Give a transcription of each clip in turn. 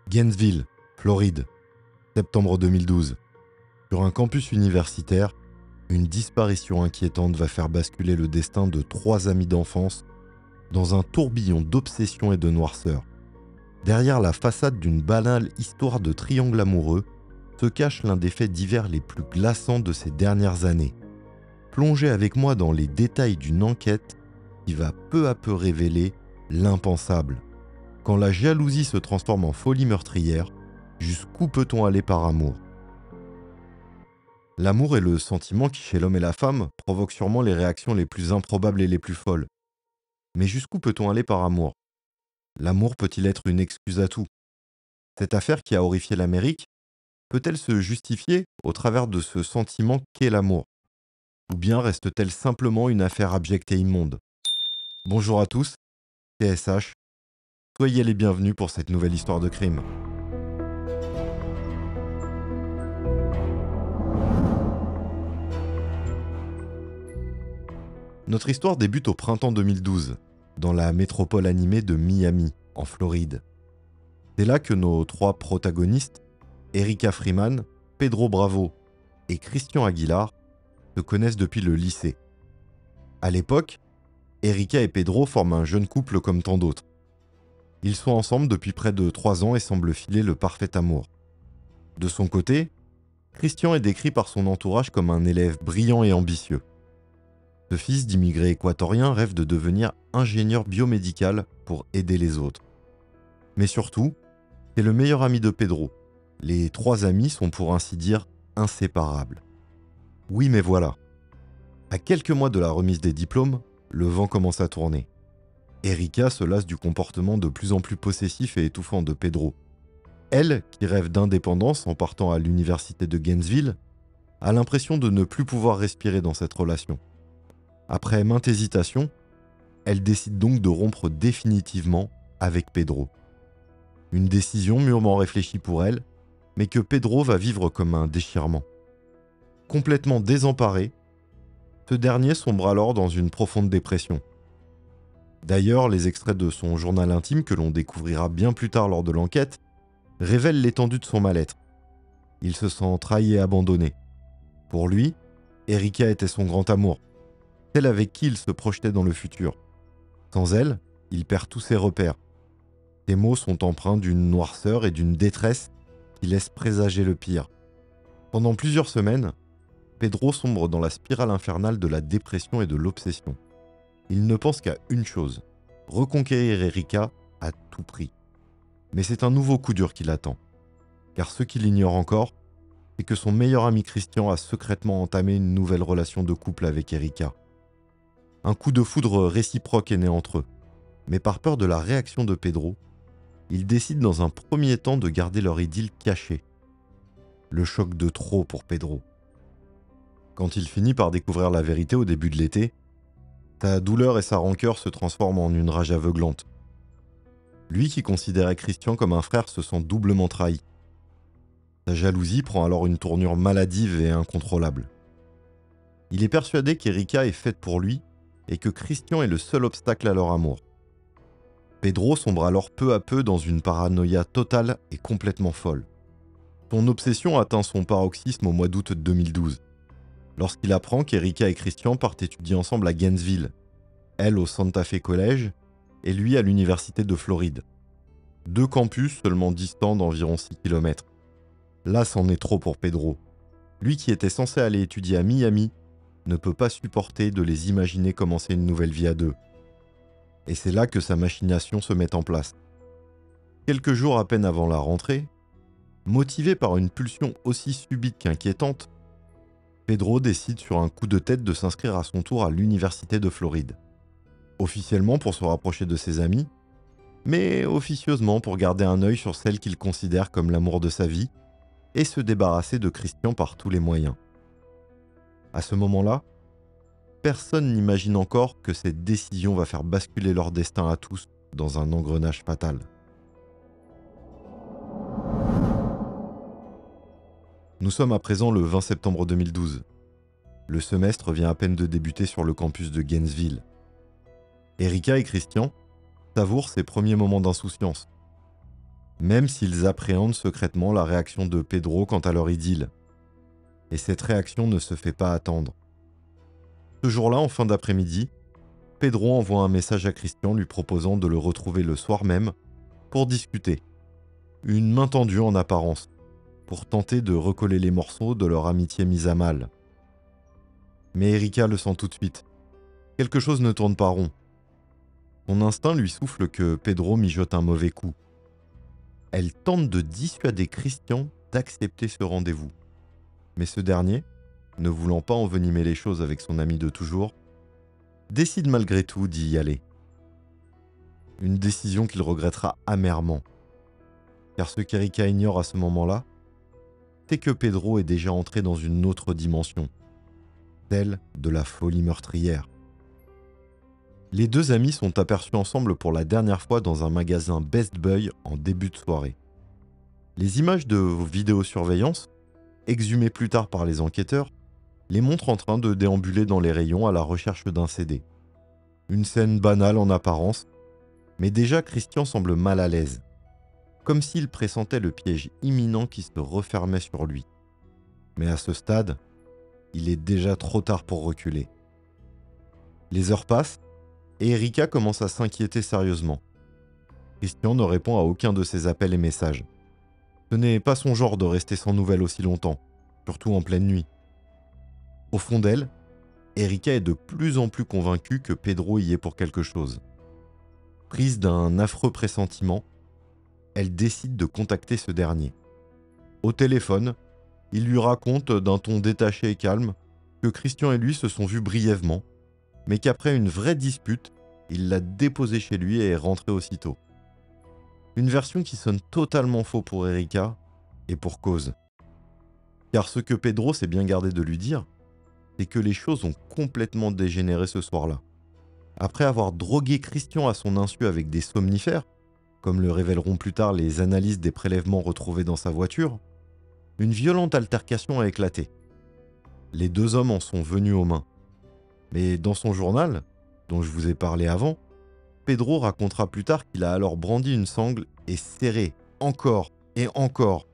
Gainesville, Floride, septembre 2012. Sur un campus universitaire, une disparition inquiétante va faire basculer le destin de 3 amis d'enfance dans un tourbillon d'obsession et de noirceur. Derrière la façade d'une banale histoire de triangle amoureux se cache l'un des faits divers les plus glaçants de ces dernières années. Plongez avec moi dans les détails d'une enquête qui va peu à peu révéler l'impensable. Quand la jalousie se transforme en folie meurtrière, jusqu'où peut-on aller par amour ? L'amour est le sentiment qui, chez l'homme et la femme, provoque sûrement les réactions les plus improbables et les plus folles. Mais jusqu'où peut-on aller par amour ? L'amour peut-il être une excuse à tout ? Cette affaire qui a horrifié l'Amérique peut-elle se justifier au travers de ce sentiment qu'est l'amour ? Ou bien reste-t-elle simplement une affaire abjecte et immonde ? Bonjour à tous, TSH. Soyez les bienvenus pour cette nouvelle histoire de crime. Notre histoire débute au printemps 2012, dans la métropole animée de Miami, en Floride. C'est là que nos 3 protagonistes, Erika Freeman, Pedro Bravo et Christian Aguilar, se connaissent depuis le lycée. À l'époque, Erika et Pedro forment un jeune couple comme tant d'autres. Ils sont ensemble depuis près de 3 ans et semblent filer le parfait amour. De son côté, Christian est décrit par son entourage comme un élève brillant et ambitieux. Ce fils d'immigrés équatoriens rêve de devenir ingénieur biomédical pour aider les autres. Mais surtout, c'est le meilleur ami de Pedro. Les 3 amis sont pour ainsi dire inséparables. Oui, mais voilà. À quelques mois de la remise des diplômes, le vent commence à tourner. Erika se lasse du comportement de plus en plus possessif et étouffant de Pedro. Elle, qui rêve d'indépendance en partant à l'université de Gainesville, a l'impression de ne plus pouvoir respirer dans cette relation. Après maintes hésitations, elle décide donc de rompre définitivement avec Pedro. Une décision mûrement réfléchie pour elle, mais que Pedro va vivre comme un déchirement. Complètement désemparé, ce dernier sombre alors dans une profonde dépression. D'ailleurs, les extraits de son journal intime, que l'on découvrira bien plus tard lors de l'enquête, révèlent l'étendue de son mal-être. Il se sent trahi et abandonné. Pour lui, Erika était son grand amour, celle avec qui il se projetait dans le futur. Sans elle, il perd tous ses repères. Ses mots sont empreints d'une noirceur et d'une détresse qui laissent présager le pire. Pendant plusieurs semaines, Pedro sombre dans la spirale infernale de la dépression et de l'obsession. Il ne pense qu'à une chose, reconquérir Erika à tout prix. Mais c'est un nouveau coup dur qui l'attend. Car ce qu'il ignore encore, c'est que son meilleur ami Christian a secrètement entamé une nouvelle relation de couple avec Erika. Un coup de foudre réciproque est né entre eux. Mais par peur de la réaction de Pedro, ils décident dans un premier temps de garder leur idylle cachée. Le choc de trop pour Pedro. Quand il finit par découvrir la vérité au début de l'été, sa douleur et sa rancœur se transforment en une rage aveuglante. Lui qui considérait Christian comme un frère se sent doublement trahi. Sa jalousie prend alors une tournure maladive et incontrôlable. Il est persuadé qu'Erika est faite pour lui et que Christian est le seul obstacle à leur amour. Pedro sombre alors peu à peu dans une paranoïa totale et complètement folle. Son obsession atteint son paroxysme au mois d'août 2012. Lorsqu'il apprend qu'Erika et Christian partent étudier ensemble à Gainesville, elle au Santa Fe College et lui à l'université de Floride. 2 campus seulement distants d'environ 6 km. Là, c'en est trop pour Pedro. Lui qui était censé aller étudier à Miami ne peut pas supporter de les imaginer commencer une nouvelle vie à 2. Et c'est là que sa machination se met en place. Quelques jours à peine avant la rentrée, motivé par une pulsion aussi subite qu'inquiétante, Pedro décide sur un coup de tête de s'inscrire à son tour à l'université de Floride. Officiellement pour se rapprocher de ses amis, mais officieusement pour garder un œil sur celle qu'il considère comme l'amour de sa vie et se débarrasser de Christian par tous les moyens. À ce moment-là, personne n'imagine encore que cette décision va faire basculer leur destin à tous dans un engrenage fatal. Nous sommes à présent le 20 septembre 2012. Le semestre vient à peine de débuter sur le campus de Gainesville. Erika et Christian savourent ses premiers moments d'insouciance. même s'ils appréhendent secrètement la réaction de Pedro quant à leur idylle. Et cette réaction ne se fait pas attendre. Ce jour-là, en fin d'après-midi, Pedro envoie un message à Christian lui proposant de le retrouver le soir même pour discuter. Une main tendue en apparence, pour tenter de recoller les morceaux de leur amitié mise à mal. Mais Erika le sent tout de suite. Quelque chose ne tourne pas rond. Son instinct lui souffle que Pedro mijote un mauvais coup. Elle tente de dissuader Christian d'accepter ce rendez-vous. Mais ce dernier, ne voulant pas envenimer les choses avec son ami de toujours, décide malgré tout d'y aller. Une décision qu'il regrettera amèrement. Car ce qu'Erika ignore à ce moment-là, c'est que Pedro est déjà entré dans une autre dimension, celle de la folie meurtrière. Les deux amis sont aperçus ensemble pour la dernière fois dans un magasin Best Buy en début de soirée. Les images de vidéosurveillance, exhumées plus tard par les enquêteurs, les montrent en train de déambuler dans les rayons à la recherche d'un CD. Une scène banale en apparence, mais déjà Christian semble mal à l'aise, comme s'il pressentait le piège imminent qui se refermait sur lui. Mais à ce stade, il est déjà trop tard pour reculer. Les heures passent, et Erika commence à s'inquiéter sérieusement. Christian ne répond à aucun de ses appels et messages. Ce n'est pas son genre de rester sans nouvelles aussi longtemps, surtout en pleine nuit. Au fond d'elle, Erika est de plus en plus convaincue que Pedro y est pour quelque chose. Prise d'un affreux pressentiment, elle décide de contacter ce dernier. Au téléphone, il lui raconte d'un ton détaché et calme que Christian et lui se sont vus brièvement, mais qu'après une vraie dispute, il l'a déposé chez lui et est rentré aussitôt. Une version qui sonne totalement faux pour Erika, et pour cause. Car ce que Pedro s'est bien gardé de lui dire, c'est que les choses ont complètement dégénéré ce soir-là. Après avoir drogué Christian à son insu avec des somnifères, comme le révéleront plus tard les analyses des prélèvements retrouvés dans sa voiture, une violente altercation a éclaté. Les deux hommes en sont venus aux mains. Mais dans son journal, dont je vous ai parlé avant, Pedro racontera plus tard qu'il a alors brandi une sangle et serré encore et encore,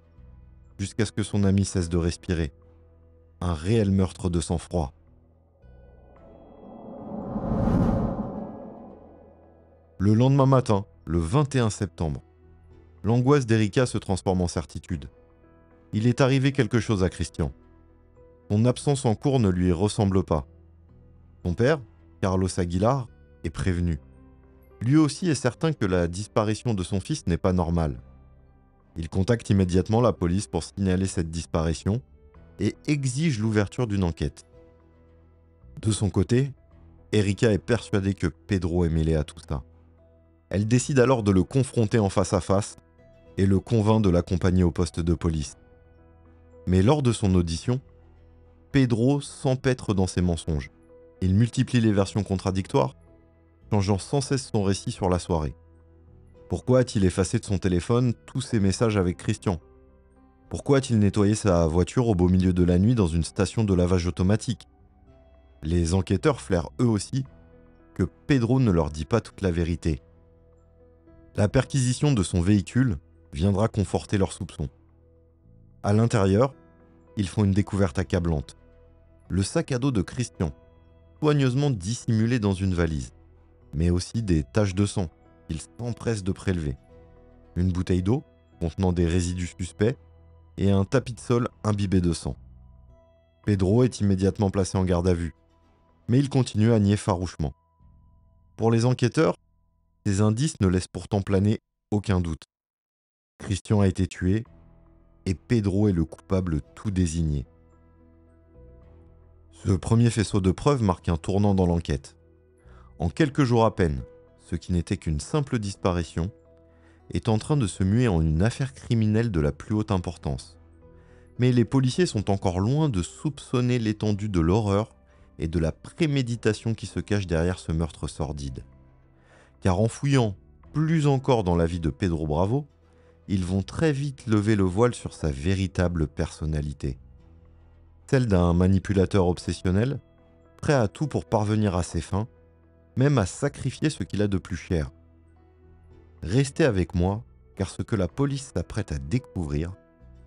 jusqu'à ce que son ami cesse de respirer. Un réel meurtre de sang-froid. Le lendemain matin, le 21 septembre, l'angoisse d'Erika se transforme en certitude. Il est arrivé quelque chose à Christian. Son absence en cours ne lui ressemble pas. Son père, Carlos Aguilar, est prévenu. Lui aussi est certain que la disparition de son fils n'est pas normale. Il contacte immédiatement la police pour signaler cette disparition et exige l'ouverture d'une enquête. De son côté, Erika est persuadée que Pedro est mêlé à tout ça. Elle décide alors de le confronter en face à face et le convainc de l'accompagner au poste de police. Mais lors de son audition, Pedro s'empêtre dans ses mensonges. Il multiplie les versions contradictoires, changeant sans cesse son récit sur la soirée. Pourquoi a-t-il effacé de son téléphone tous ses messages avec Christian? Pourquoi a-t-il nettoyé sa voiture au beau milieu de la nuit dans une station de lavage automatique? Les enquêteurs flairent eux aussi que Pedro ne leur dit pas toute la vérité. La perquisition de son véhicule viendra conforter leurs soupçons. À l'intérieur, ils font une découverte accablante. Le sac à dos de Christian, soigneusement dissimulé dans une valise, mais aussi des taches de sang qu'il s'empresse de prélever. Une bouteille d'eau contenant des résidus suspects et un tapis de sol imbibé de sang. Pedro est immédiatement placé en garde à vue, mais il continue à nier farouchement. Pour les enquêteurs, ces indices ne laissent pourtant planer aucun doute. Christian a été tué et Pedro est le coupable tout désigné. Ce premier faisceau de preuves marque un tournant dans l'enquête. En quelques jours à peine, ce qui n'était qu'une simple disparition est en train de se muer en une affaire criminelle de la plus haute importance. Mais les policiers sont encore loin de soupçonner l'étendue de l'horreur et de la préméditation qui se cache derrière ce meurtre sordide. Car en fouillant plus encore dans la vie de Pedro Bravo, ils vont très vite lever le voile sur sa véritable personnalité. Celle d'un manipulateur obsessionnel, prêt à tout pour parvenir à ses fins, même à sacrifier ce qu'il a de plus cher. Restez avec moi, car ce que la police s'apprête à découvrir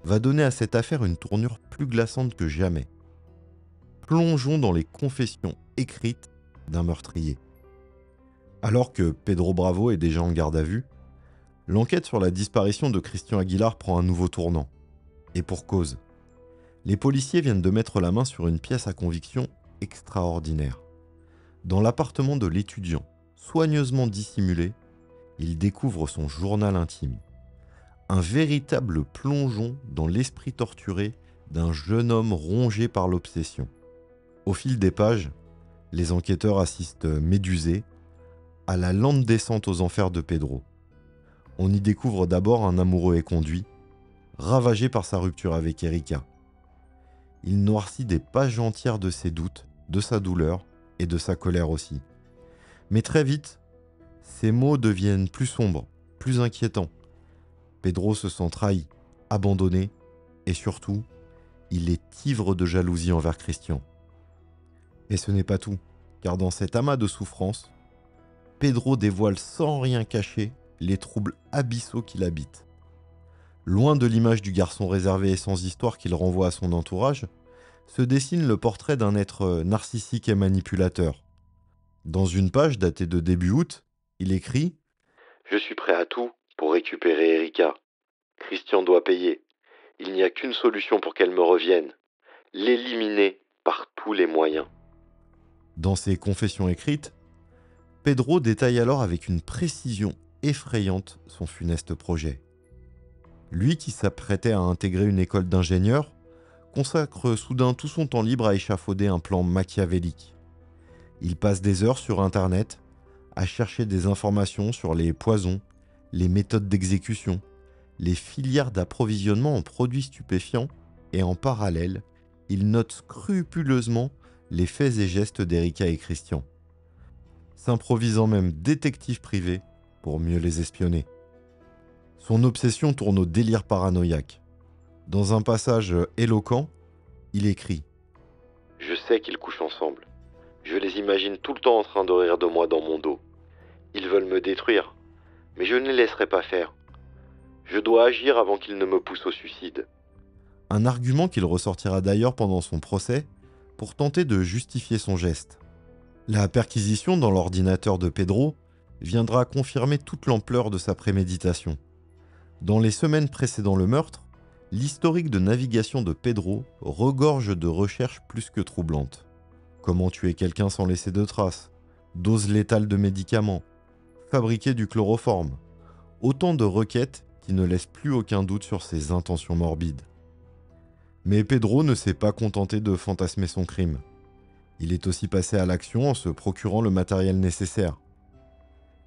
va donner à cette affaire une tournure plus glaçante que jamais. Plongeons dans les confessions écrites d'un meurtrier. Alors que Pedro Bravo est déjà en garde à vue, l'enquête sur la disparition de Christian Aguilar prend un nouveau tournant. Et pour cause. Les policiers viennent de mettre la main sur une pièce à conviction extraordinaire. Dans l'appartement de l'étudiant, soigneusement dissimulé, ils découvrent son journal intime. Un véritable plongeon dans l'esprit torturé d'un jeune homme rongé par l'obsession. Au fil des pages, les enquêteurs assistent médusés à la lente descente aux enfers de Pedro. On y découvre d'abord un amoureux éconduit, ravagé par sa rupture avec Erika. Il noircit des pages entières de ses doutes, de sa douleur et de sa colère aussi. Mais très vite, ses mots deviennent plus sombres, plus inquiétants. Pedro se sent trahi, abandonné et surtout, il est ivre de jalousie envers Christian. Et ce n'est pas tout, car dans cet amas de souffrances, Pedro dévoile sans rien cacher les troubles abyssaux qui l'habitent. Loin de l'image du garçon réservé et sans histoire qu'il renvoie à son entourage, se dessine le portrait d'un être narcissique et manipulateur. Dans une page datée de début août, il écrit « Je suis prêt à tout pour récupérer Erika. Christian doit payer. Il n'y a qu'une solution pour qu'elle me revienne. L'éliminer par tous les moyens. » Dans ses confessions écrites, Pedro détaille alors avec une précision effrayante son funeste projet. Lui qui s'apprêtait à intégrer une école d'ingénieur, consacre soudain tout son temps libre à échafauder un plan machiavélique. Il passe des heures sur Internet à chercher des informations sur les poisons, les méthodes d'exécution, les filières d'approvisionnement en produits stupéfiants et en parallèle, il note scrupuleusement les faits et gestes d'Erika et Christian, s'improvisant même détective privé pour mieux les espionner. Son obsession tourne au délire paranoïaque. Dans un passage éloquent, il écrit « Je sais qu'ils couchent ensemble. Je les imagine tout le temps en train de rire de moi dans mon dos. Ils veulent me détruire, mais je ne les laisserai pas faire. Je dois agir avant qu'ils ne me poussent au suicide. » Un argument qu'il ressortira d'ailleurs pendant son procès pour tenter de justifier son geste. La perquisition dans l'ordinateur de Pedro viendra confirmer toute l'ampleur de sa préméditation. Dans les semaines précédant le meurtre, l'historique de navigation de Pedro regorge de recherches plus que troublantes. Comment tuer quelqu'un sans laisser de traces, dose létale de médicaments, fabriquer du chloroforme, autant de requêtes qui ne laissent plus aucun doute sur ses intentions morbides. Mais Pedro ne s'est pas contenté de fantasmer son crime. Il est aussi passé à l'action en se procurant le matériel nécessaire.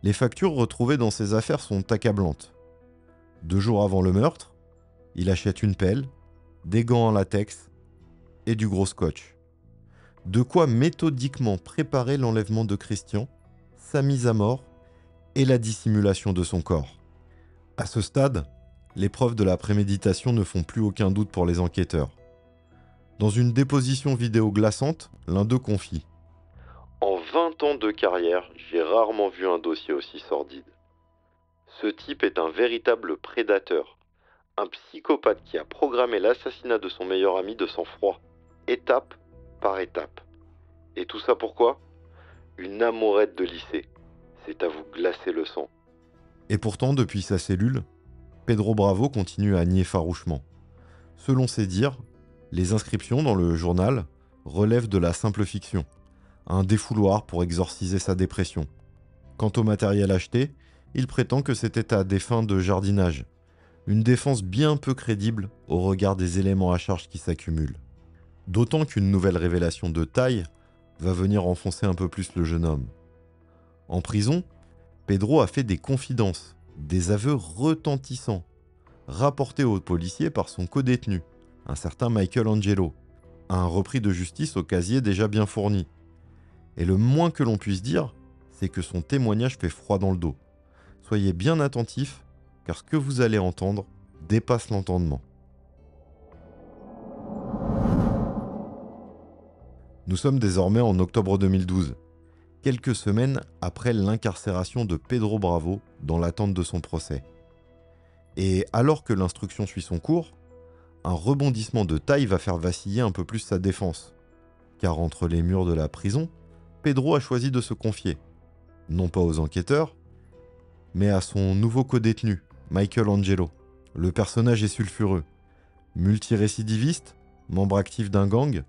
Les factures retrouvées dans ses affaires sont accablantes. 2 jours avant le meurtre, il achète une pelle, des gants en latex et du gros scotch. De quoi méthodiquement préparer l'enlèvement de Christian, sa mise à mort et la dissimulation de son corps. À ce stade, les preuves de la préméditation ne font plus aucun doute pour les enquêteurs. Dans une déposition vidéo glaçante, l'un d'eux confie « En 20 ans de carrière, j'ai rarement vu un dossier aussi sordide. Ce type est un véritable prédateur, un psychopathe qui a programmé l'assassinat de son meilleur ami de sang-froid, étape par étape. Et tout ça pourquoi ? Une amourette de lycée. C'est à vous glacer le sang. » Et pourtant, depuis sa cellule, Pedro Bravo continue à nier farouchement. Selon ses dires, les inscriptions dans le journal relèvent de la simple fiction, un défouloir pour exorciser sa dépression. Quant au matériel acheté, il prétend que c'était à des fins de jardinage, une défense bien peu crédible au regard des éléments à charge qui s'accumulent. D'autant qu'une nouvelle révélation de taille va venir enfoncer un peu plus le jeune homme. En prison, Pedro a fait des confidences, des aveux retentissants, rapportés aux policiers par son codétenu, un certain Michael Angelo, un repris de justice au casier déjà bien fourni. Et le moins que l'on puisse dire, c'est que son témoignage fait froid dans le dos. Soyez bien attentifs, car ce que vous allez entendre dépasse l'entendement. Nous sommes désormais en octobre 2012, quelques semaines après l'incarcération de Pedro Bravo dans l'attente de son procès. Et alors que l'instruction suit son cours, un rebondissement de taille va faire vaciller un peu plus sa défense. Car entre les murs de la prison, Pedro a choisi de se confier, non pas aux enquêteurs, mais à son nouveau codétenu, Michael Angelo. Le personnage est sulfureux. Multirécidiviste, membre actif d'un gang,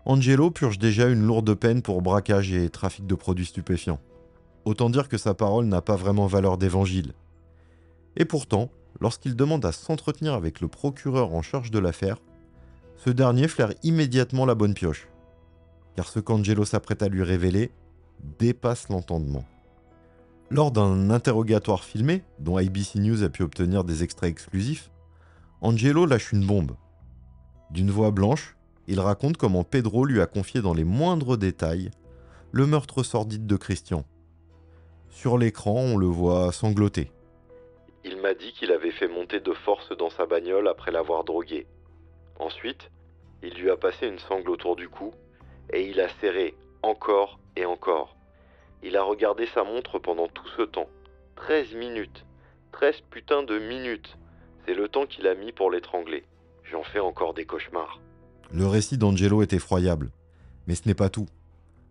Angelo purge déjà une lourde peine pour braquage et trafic de produits stupéfiants. Autant dire que sa parole n'a pas vraiment valeur d'évangile. Et pourtant, lorsqu'il demande à s'entretenir avec le procureur en charge de l'affaire, ce dernier flaire immédiatement la bonne pioche. Car ce qu'Angelo s'apprête à lui révéler dépasse l'entendement. Lors d'un interrogatoire filmé, dont ABC News a pu obtenir des extraits exclusifs, Angelo lâche une bombe. D'une voix blanche, il raconte comment Pedro lui a confié dans les moindres détails le meurtre sordide de Christian. Sur l'écran, on le voit sangloter. Il m'a dit qu'il avait fait monter de force dans sa bagnole après l'avoir drogué. Ensuite, il lui a passé une sangle autour du cou et il a serré encore et encore. Il a regardé sa montre pendant tout ce temps. 13 minutes. 13 putains de minutes. C'est le temps qu'il a mis pour l'étrangler. J'en fais encore des cauchemars. Le récit d'Angelo est effroyable, mais ce n'est pas tout.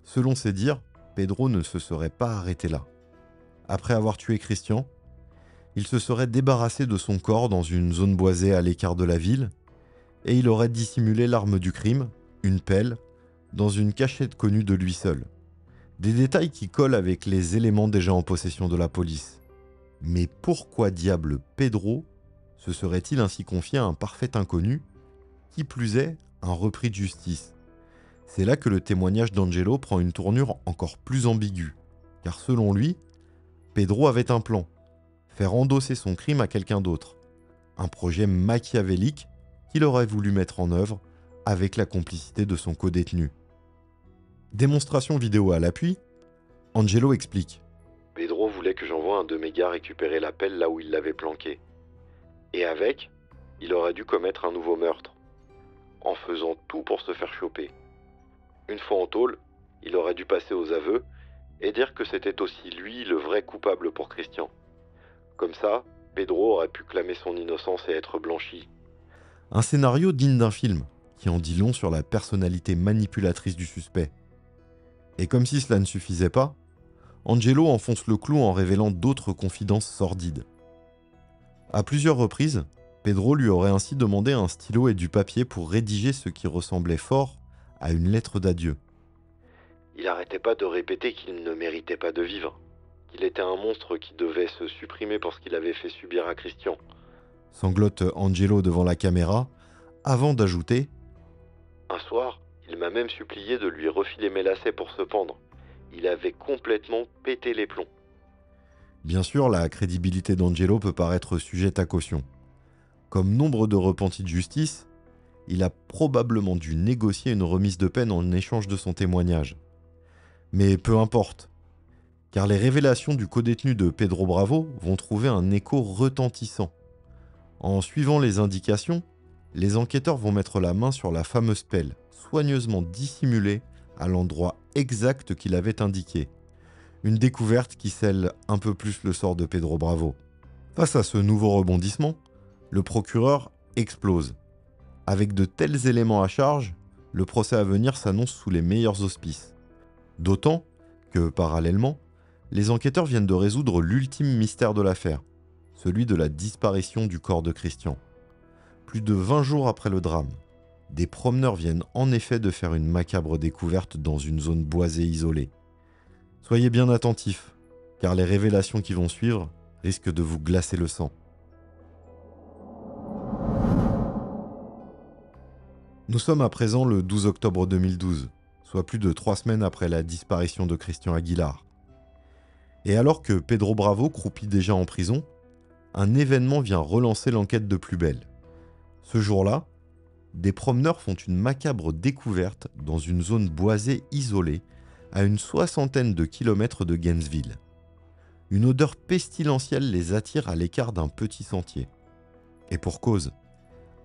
Selon ses dires, Pedro ne se serait pas arrêté là. Après avoir tué Christian, il se serait débarrassé de son corps dans une zone boisée à l'écart de la ville, et il aurait dissimulé l'arme du crime, une pelle, dans une cachette connue de lui seul. Des détails qui collent avec les éléments déjà en possession de la police. Mais pourquoi diable Pedro se serait-il ainsi confié à un parfait inconnu, qui plus est, un repris de justice? C'est là que le témoignage d'Angelo prend une tournure encore plus ambiguë, car selon lui, Pedro avait un plan, faire endosser son crime à quelqu'un d'autre. Un projet machiavélique qu'il aurait voulu mettre en œuvre avec la complicité de son codétenu. Démonstration vidéo à l'appui, Angelo explique. Pedro voulait que j'envoie un de mes gars récupérer la pelle là où il l'avait planquée. Et avec, il aurait dû commettre un nouveau meurtre, en faisant tout pour se faire choper. Une fois en tôle, il aurait dû passer aux aveux et dire que c'était aussi lui le vrai coupable pour Christian. Comme ça, Pedro aurait pu clamer son innocence et être blanchi. Un scénario digne d'un film, qui en dit long sur la personnalité manipulatrice du suspect. Et comme si cela ne suffisait pas, Angelo enfonce le clou en révélant d'autres confidences sordides. À plusieurs reprises, Pedro lui aurait ainsi demandé un stylo et du papier pour rédiger ce qui ressemblait fort à une lettre d'adieu. Il arrêtait pas de répéter qu'il ne méritait pas de vivre, qu'il était un monstre qui devait se supprimer pour ce qu'il avait fait subir à Christian. Sanglote Angelo devant la caméra, avant d'ajouter « Un soir, il m'a même supplié de lui refiler mes lacets pour se pendre. Il avait complètement pété les plombs. » Bien sûr, la crédibilité d'Angelo peut paraître sujette à caution. Comme nombre de repentis de justice, il a probablement dû négocier une remise de peine en échange de son témoignage. Mais peu importe, car les révélations du codétenu de Pedro Bravo vont trouver un écho retentissant. En suivant les indications, les enquêteurs vont mettre la main sur la fameuse pelle, soigneusement dissimulée à l'endroit exact qu'il avait indiqué. Une découverte qui scelle un peu plus le sort de Pedro Bravo. Face à ce nouveau rebondissement, le procureur explose. Avec de tels éléments à charge, le procès à venir s'annonce sous les meilleurs auspices. D'autant que, parallèlement, les enquêteurs viennent de résoudre l'ultime mystère de l'affaire, celui de la disparition du corps de Christian. Plus de 20 jours après le drame, des promeneurs viennent en effet de faire une macabre découverte dans une zone boisée isolée. Soyez bien attentifs, car les révélations qui vont suivre risquent de vous glacer le sang. Nous sommes à présent le 12 octobre 2012, soit plus de 3 semaines après la disparition de Christian Aguilar. Et alors que Pedro Bravo croupit déjà en prison, un événement vient relancer l'enquête de plus belle. Ce jour-là, des promeneurs font une macabre découverte dans une zone boisée isolée à une 60aine de kilomètres de Gainesville. Une odeur pestilentielle les attire à l'écart d'un petit sentier. Et pour cause,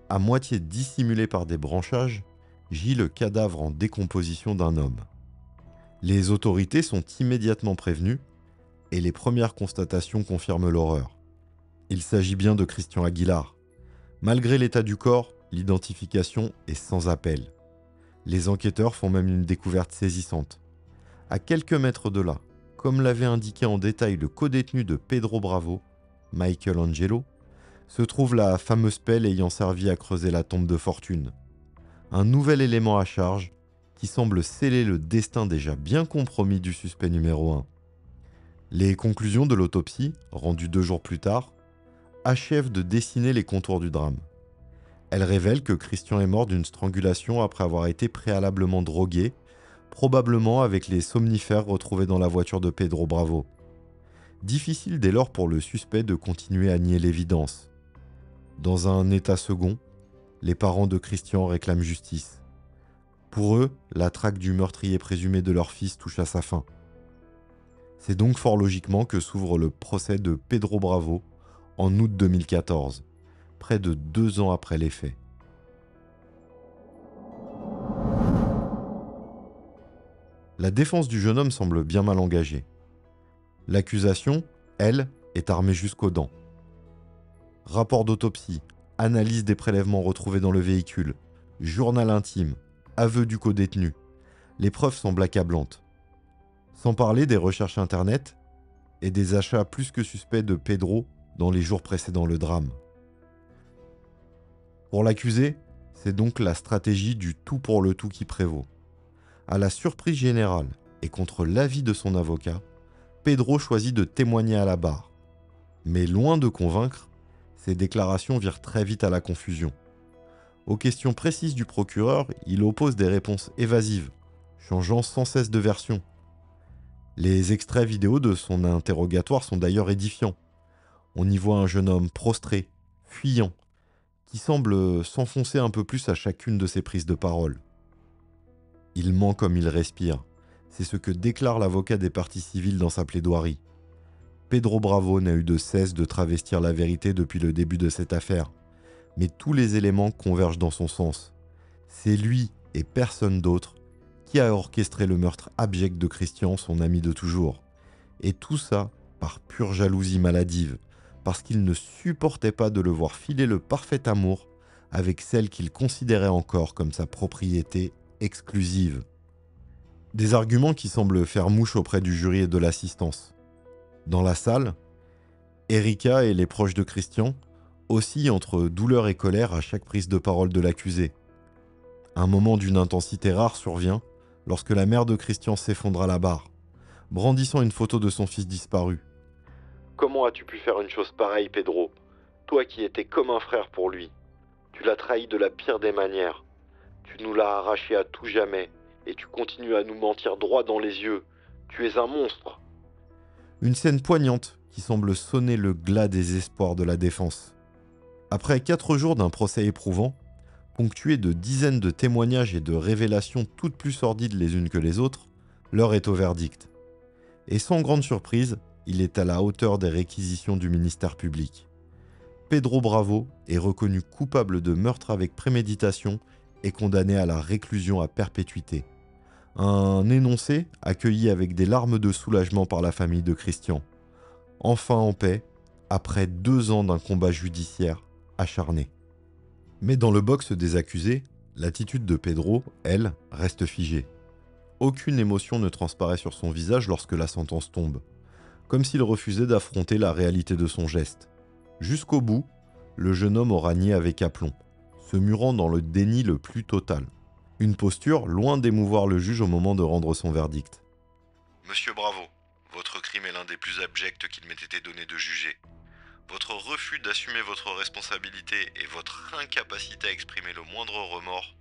à moitié dissimulé par des branchages, gît le cadavre en décomposition d'un homme. Les autorités sont immédiatement prévenues et les premières constatations confirment l'horreur. Il s'agit bien de Christian Aguilar. Malgré l'état du corps, l'identification est sans appel. Les enquêteurs font même une découverte saisissante. À quelques mètres de là, comme l'avait indiqué en détail le codétenu de Pedro Bravo, Michael Angelo, se trouve la fameuse pelle ayant servi à creuser la tombe de fortune. Un nouvel élément à charge qui semble sceller le destin déjà bien compromis du suspect numéro 1. Les conclusions de l'autopsie, rendues 2 jours plus tard, achèvent de dessiner les contours du drame. Elles révèlent que Christian est mort d'une strangulation après avoir été préalablement drogué, probablement avec les somnifères retrouvés dans la voiture de Pedro Bravo. Difficile dès lors pour le suspect de continuer à nier l'évidence. Dans un état second, les parents de Christian réclament justice. Pour eux, la traque du meurtrier présumé de leur fils touche à sa fin. C'est donc fort logiquement que s'ouvre le procès de Pedro Bravo en août 2014, près de 2 ans après les faits. La défense du jeune homme semble bien mal engagée. L'accusation, elle, est armée jusqu'aux dents. Rapport d'autopsie, analyse des prélèvements retrouvés dans le véhicule, journal intime, aveu du codétenu. Les preuves semblent accablantes. Sans parler des recherches internet et des achats plus que suspects de Pedro dans les jours précédant le drame. Pour l'accusé, c'est donc la stratégie du tout pour le tout qui prévaut. À la surprise générale et contre l'avis de son avocat, Pedro choisit de témoigner à la barre. Mais loin de convaincre, ses déclarations virent très vite à la confusion. Aux questions précises du procureur, il oppose des réponses évasives, changeant sans cesse de version. Les extraits vidéo de son interrogatoire sont d'ailleurs édifiants. On y voit un jeune homme prostré, fuyant, qui semble s'enfoncer un peu plus à chacune de ses prises de parole. Il ment comme il respire. C'est ce que déclare l'avocat des parties civiles dans sa plaidoirie. Pedro Bravo n'a eu de cesse de travestir la vérité depuis le début de cette affaire. Mais tous les éléments convergent dans son sens. C'est lui et personne d'autre qui a orchestré le meurtre abject de Christian, son ami de toujours. Et tout ça par pure jalousie maladive, parce qu'il ne supportait pas de le voir filer le parfait amour avec celle qu'il considérait encore comme sa propriété exclusive. Des arguments qui semblent faire mouche auprès du jury et de l'assistance. Dans la salle, Erika et les proches de Christian oscillent entre douleur et colère à chaque prise de parole de l'accusé. Un moment d'une intensité rare survient lorsque la mère de Christian s'effondre à la barre, brandissant une photo de son fils disparu. « Comment as-tu pu faire une chose pareille, Pedro? Toi qui étais comme un frère pour lui. Tu l'as trahi de la pire des manières. Tu nous l'as arraché à tout jamais, et tu continues à nous mentir droit dans les yeux. Tu es un monstre. » Une scène poignante qui semble sonner le glas des espoirs de la défense. Après 4 jours d'un procès éprouvant, ponctué de dizaines de témoignages et de révélations toutes plus sordides les unes que les autres, l'heure est au verdict. Et sans grande surprise, il est à la hauteur des réquisitions du ministère public. Pedro Bravo est reconnu coupable de meurtre avec préméditation et condamné à la réclusion à perpétuité. Un énoncé accueilli avec des larmes de soulagement par la famille de Christian. Enfin en paix, après 2 ans d'un combat judiciaire acharné. Mais dans le box des accusés, l'attitude de Pedro, elle, reste figée. Aucune émotion ne transparaît sur son visage lorsque la sentence tombe, comme s'il refusait d'affronter la réalité de son geste. Jusqu'au bout, le jeune homme aura nié avec aplomb, se murant dans le déni le plus total. Une posture loin d'émouvoir le juge au moment de rendre son verdict. « Monsieur Bravo, votre crime est l'un des plus abjects qu'il m'ait été donné de juger. Votre refus d'assumer votre responsabilité et votre incapacité à exprimer le moindre remords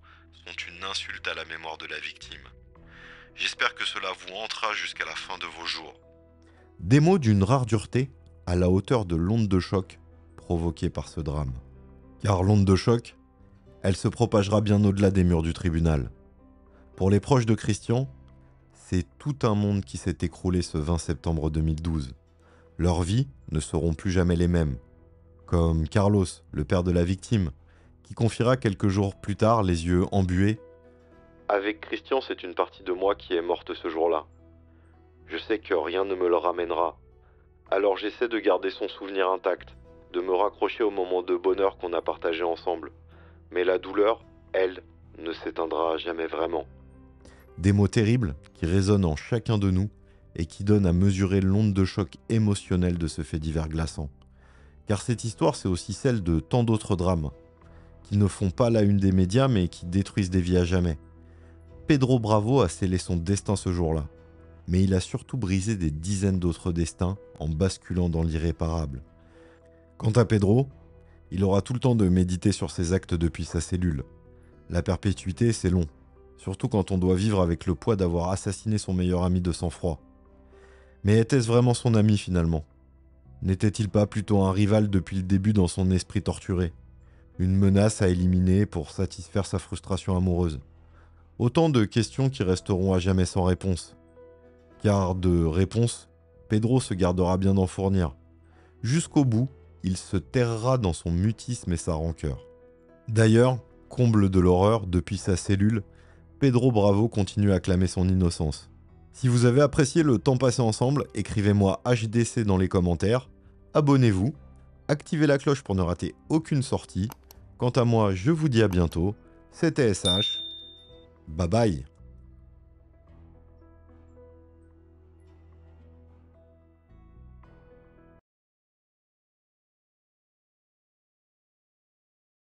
sont une insulte à la mémoire de la victime. J'espère que cela vous hantera jusqu'à la fin de vos jours. » Des mots d'une rare dureté, à la hauteur de l'onde de choc provoquée par ce drame. Car l'onde de choc, elle se propagera bien au-delà des murs du tribunal. Pour les proches de Christian, c'est tout un monde qui s'est écroulé ce 20 septembre 2012. Leurs vies ne seront plus jamais les mêmes. Comme Carlos, le père de la victime, qui confiera quelques jours plus tard, les yeux embués. « Avec Christian, c'est une partie de moi qui est morte ce jour-là. Je sais que rien ne me le ramènera. Alors j'essaie de garder son souvenir intact, de me raccrocher au moment de bonheur qu'on a partagé ensemble. Mais la douleur, elle, ne s'éteindra jamais vraiment. Des mots terribles qui résonnent en chacun de nous et qui donnent à mesurer l'onde de choc émotionnel de ce fait divers glaçant. Car cette histoire, c'est aussi celle de tant d'autres drames, qui ne font pas la une des médias mais qui détruisent des vies à jamais. Pedro Bravo a scellé son destin ce jour-là, mais il a surtout brisé des dizaines d'autres destins en basculant dans l'irréparable. Quant à Pedro, il aura tout le temps de méditer sur ses actes depuis sa cellule. La perpétuité, c'est long, surtout quand on doit vivre avec le poids d'avoir assassiné son meilleur ami de sang-froid. Mais était-ce vraiment son ami finalement ? N'était-il pas plutôt un rival depuis le début dans son esprit torturé ? Une menace à éliminer pour satisfaire sa frustration amoureuse ? Autant de questions qui resteront à jamais sans réponse. Car de réponses, Pedro se gardera bien d'en fournir. Jusqu'au bout, il se terrera dans son mutisme et sa rancœur. D'ailleurs, comble de l'horreur, depuis sa cellule, Pedro Bravo continue à clamer son innocence. Si vous avez apprécié le temps passé ensemble, écrivez-moi HDC dans les commentaires, abonnez-vous, activez la cloche pour ne rater aucune sortie. Quant à moi, je vous dis à bientôt, c'était SH, bye bye.